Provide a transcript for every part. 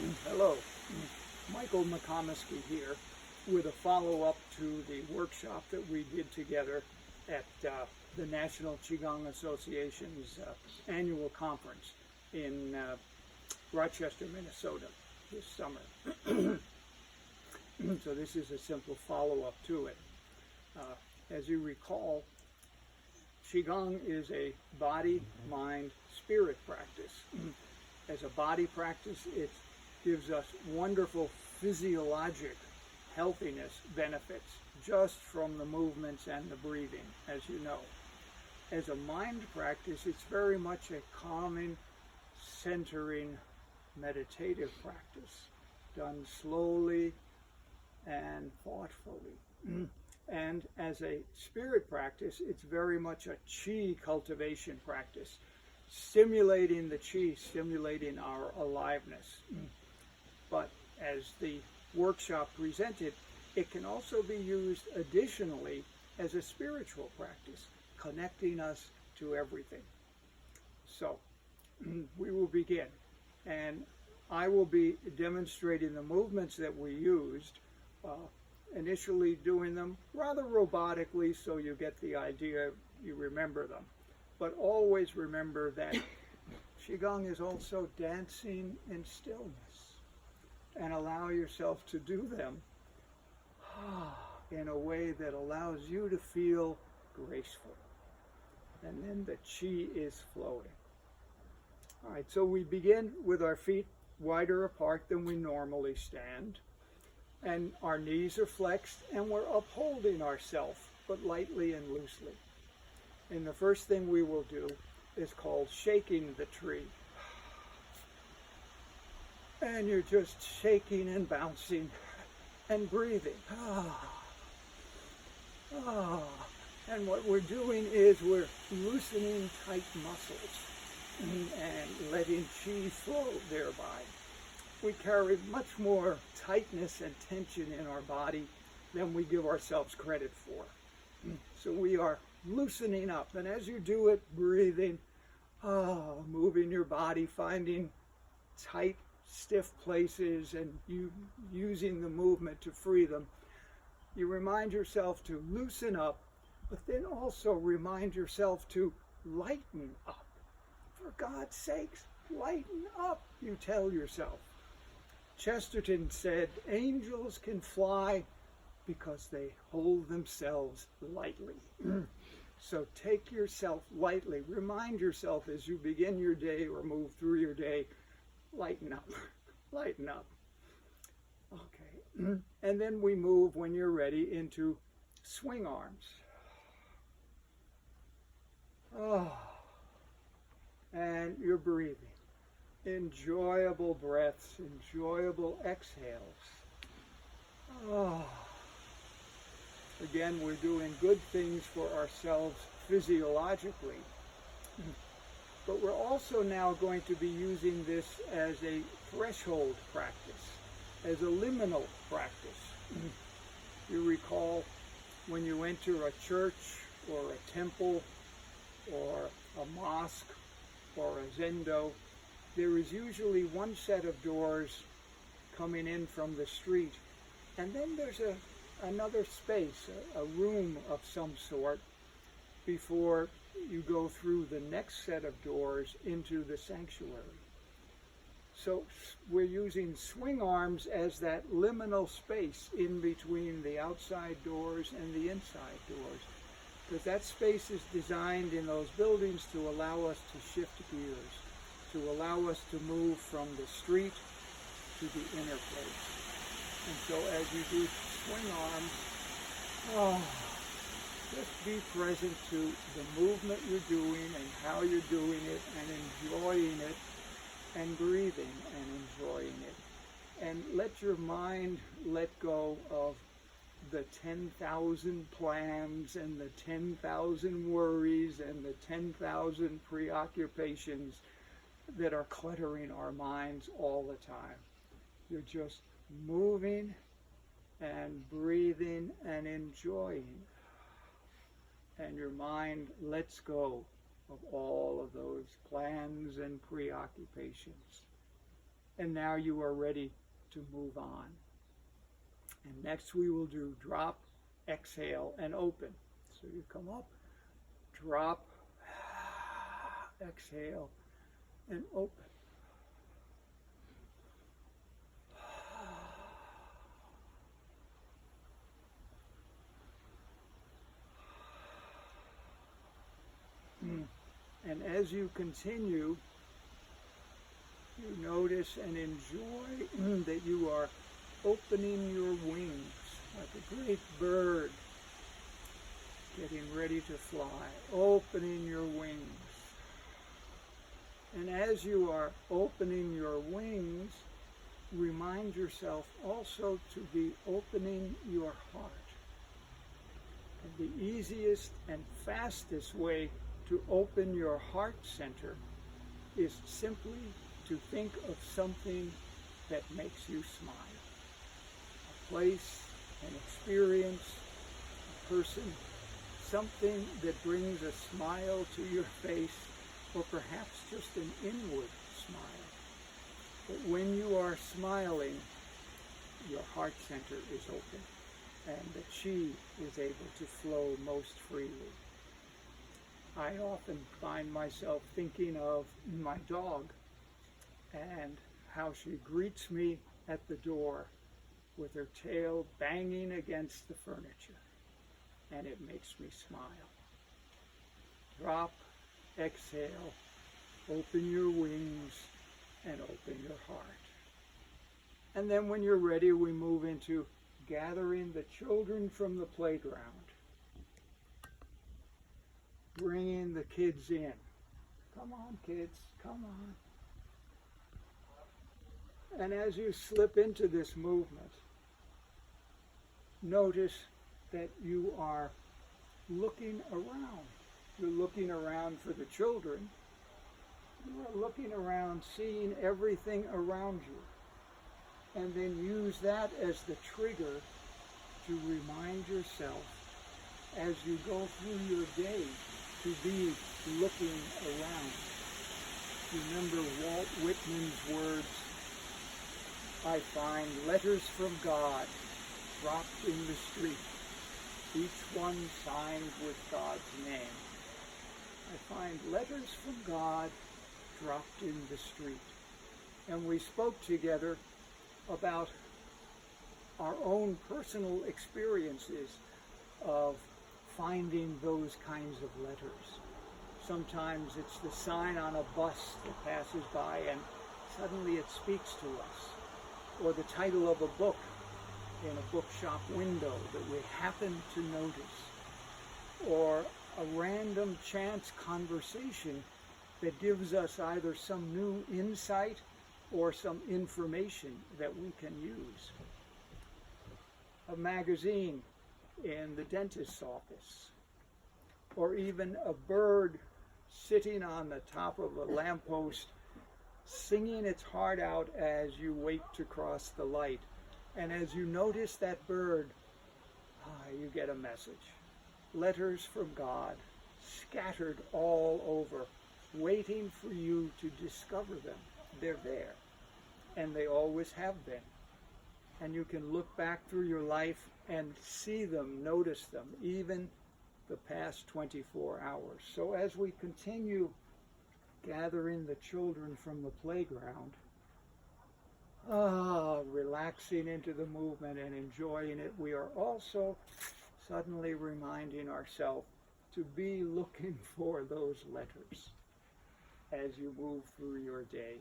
Hello, Michael McComiskey here with a follow-up to the workshop that we did together at the National Qigong Association's annual conference in Rochester, Minnesota this summer. So this is a simple follow-up to it. As you recall, Qigong is a body, mind, spirit practice. As a body practice, it gives us wonderful physiologic healthiness benefits just from the movements and the breathing, as you know. As a mind practice, it's very much a calming, centering, meditative practice, done slowly and thoughtfully. And as a spirit practice, it's very much a qi cultivation practice, stimulating the qi, stimulating our aliveness. But as the workshop presented, it can also be used additionally as a spiritual practice, connecting us to everything. So we will begin, and I will be demonstrating the movements that we used, initially doing them rather robotically so you get the idea, you remember them. But always remember that Qigong is also dancing in stillness, and allow yourself to do them in a way that allows you to feel graceful. And then the qi is flowing. All right, so we begin with our feet wider apart than we normally stand. And our knees are flexed, and we're upholding ourselves, but lightly and loosely. And the first thing we will do is called shaking the tree. And you're just shaking and bouncing and breathing. And what we're doing is we're loosening tight muscles and letting qi flow thereby. We carry much more tightness and tension in our body than we give ourselves credit for. So we are loosening up. And as you do it, breathing, moving your body, finding tight, stiff places and you using the movement to free them, you remind yourself to loosen up, but then also remind yourself to lighten up. For God's sakes, lighten up, you tell yourself. Chesterton said, angels can fly because they hold themselves lightly. So take yourself lightly. Remind yourself as you begin your day or move through your day, lighten up, lighten up. Okay, and then we move, when you're ready, into swing arms. And you're breathing. Enjoyable breaths, enjoyable exhales. Again, we're doing good things for ourselves physiologically. But we're also now going to be using this as a threshold practice, as a liminal practice. You recall when you enter a church or a temple or a mosque or a zendo, there is usually one set of doors coming in from the street, and then there's another space, a room of some sort, before you go through the next set of doors into the sanctuary. So we're using swing arms as that liminal space in between the outside doors and the inside doors, because that space is designed in those buildings to allow us to shift gears, to allow us to move from the street to the inner place. And so as you do swing arms, just be present to the movement you're doing and how you're doing it, and enjoying it, and breathing and enjoying it. And let your mind let go of the 10,000 plans and the 10,000 worries and the 10,000 preoccupations that are cluttering our minds all the time. You're just moving and breathing and enjoying. And your mind lets go of all of those plans and preoccupations. And now you are ready to move on. And next we will do drop, exhale, and open. So you come up, drop, exhale, and open. And as you continue, you notice and enjoy that you are opening your wings like a great bird getting ready to fly, opening your wings. And as you are opening your wings, remind yourself also to be opening your heart. And the easiest and fastest way to open your heart center is simply to think of something that makes you smile. A place, an experience, a person, something that brings a smile to your face, or perhaps just an inward smile. But when you are smiling, your heart center is open, and the chi is able to flow most freely. I often find myself thinking of my dog and how she greets me at the door with her tail banging against the furniture, and it makes me smile. Drop, exhale, open your wings, and open your heart. And then when you're ready, we move into gathering the children from the playground, bringing the kids in. Come on, kids, come on. And as you slip into this movement, notice that you are looking around. You're looking around for the children. You are looking around, seeing everything around you. And then use that as the trigger to remind yourself as you go through your day to be looking around. Remember Walt Whitman's words, I find letters from God dropped in the street, each one signed with God's name. I find letters from God dropped in the street. And we spoke together about our own personal experiences of finding those kinds of letters. Sometimes it's the sign on a bus that passes by and suddenly it speaks to us, or the title of a book in a bookshop window that we happen to notice, or a random chance conversation that gives us either some new insight or some information that we can use. A magazine in the dentist's office, or even a bird sitting on the top of a lamppost singing its heart out as you wait to cross the light. And as you notice that bird, you get a message. Letters from God, scattered all over, waiting for you to discover them. They're there, and they always have been. And you can look back through your life and see them, notice them, even the past 24 hours. So as we continue gathering the children from the playground, relaxing into the movement and enjoying it, we are also suddenly reminding ourselves to be looking for those letters as you move through your day.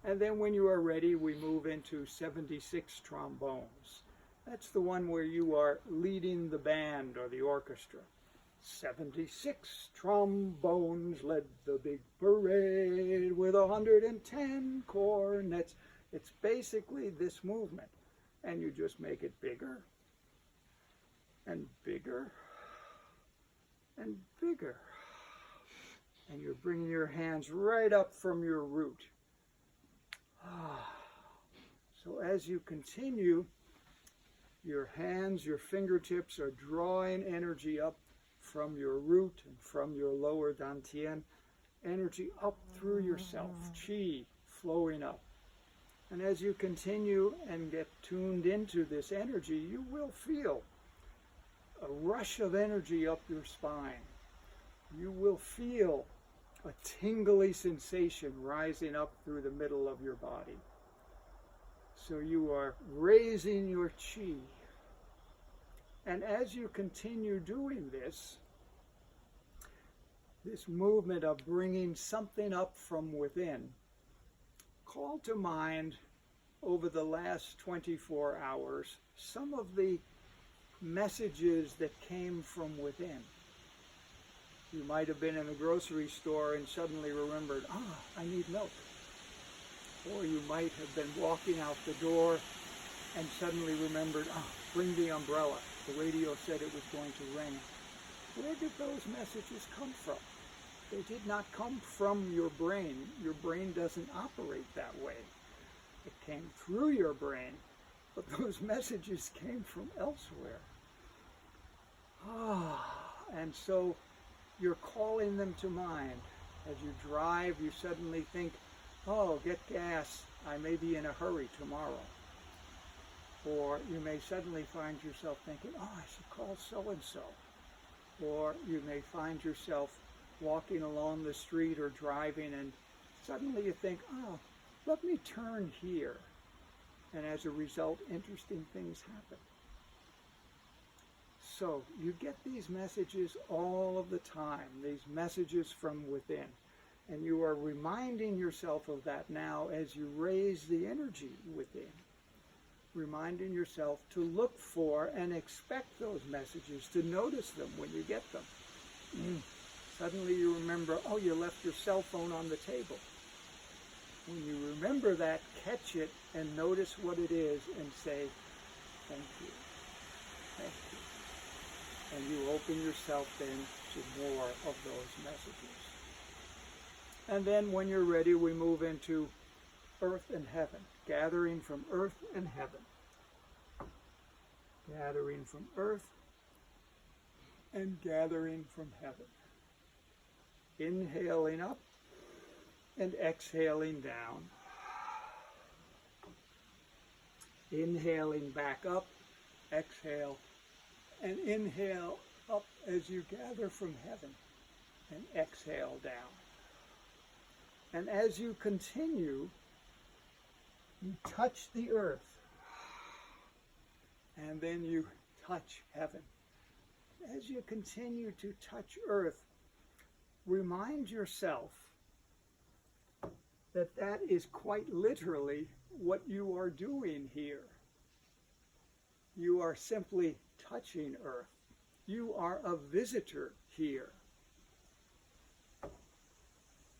And then when you are ready, we move into 76 trombones. That's the one where you are leading the band or the orchestra. 76 trombones led the big parade with 110 cornets. It's basically this movement. And you just make it bigger and bigger and bigger. And you're bringing your hands right up from your root. So as you continue, your hands, your fingertips are drawing energy up from your root and from your lower dantian, energy up through yourself, chi flowing up. And as you continue and get tuned into this energy, you will feel a rush of energy up your spine. You will feel a tingly sensation rising up through the middle of your body. So you are raising your chi. And as you continue doing this movement of bringing something up from within, call to mind over the last 24 hours some of the messages that came from within. You might have been in the grocery store and suddenly remembered, I need milk. Or you might have been walking out the door and suddenly remembered, bring the umbrella. The radio said it was going to rain. Where did those messages come from? They did not come from your brain. Your brain doesn't operate that way. It came through your brain, but those messages came from elsewhere. And so you're calling them to mind. As you drive, you suddenly think, get gas. I may be in a hurry tomorrow. Or you may suddenly find yourself thinking, I should call so-and-so. Or you may find yourself walking along the street or driving and suddenly you think, let me turn here. And as a result, interesting things happen. So you get these messages all of the time, these messages from within. And you are reminding yourself of that now as you raise the energy within. Reminding yourself to look for and expect those messages, to notice them when you get them. Suddenly you remember, you left your cell phone on the table. When you remember that, catch it and notice what it is and say, thank you, thank you. And you open yourself then to more of those messages. And then when you're ready, we move into earth and heaven, gathering from earth and heaven. Gathering from earth and gathering from heaven. Inhaling up and exhaling down. Inhaling back up, exhale, and inhale up as you gather from heaven and exhale down. And as you continue, you touch the earth and then you touch heaven. As you continue to touch earth, remind yourself that that is quite literally what you are doing here. You are simply touching earth. You are a visitor here,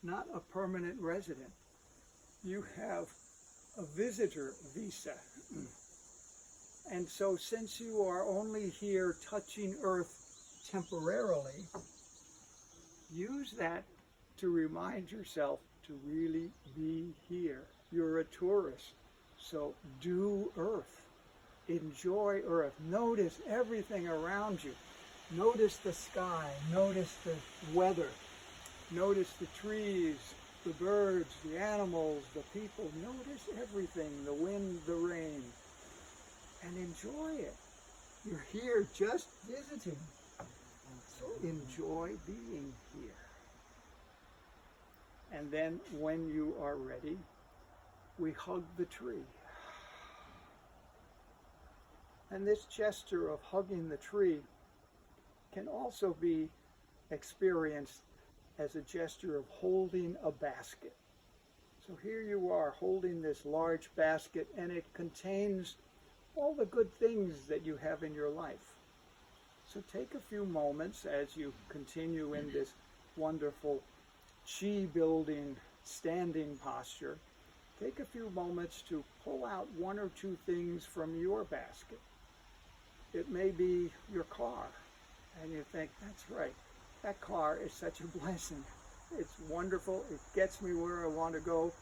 not a permanent resident. You have a visitor visa. And so since you are only here touching earth temporarily, use that to remind yourself to really be here. You're a tourist, so do earth. Enjoy earth. Notice everything around you. Notice the sky. Notice the weather. Notice the trees, the birds, the animals, the people. Notice everything, the wind, the rain, and enjoy it. You're here just visiting, so enjoy being here. And then when you are ready, we hug the tree. And this gesture of hugging the tree can also be experienced as a gesture of holding a basket. So here you are holding this large basket, and it contains all the good things that you have in your life. So take a few moments as you continue in this wonderful chi building standing posture. Take a few moments to pull out one or two things from your basket. It may be your car, and you think, that's right, that car is such a blessing. It's wonderful, it gets me where I want to go,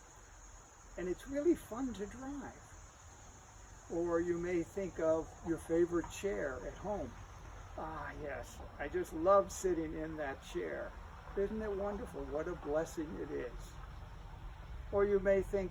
and it's really fun to drive. Or you may think of your favorite chair at home. Yes, I just love sitting in that chair. Isn't it wonderful? What a blessing it is. Or you may think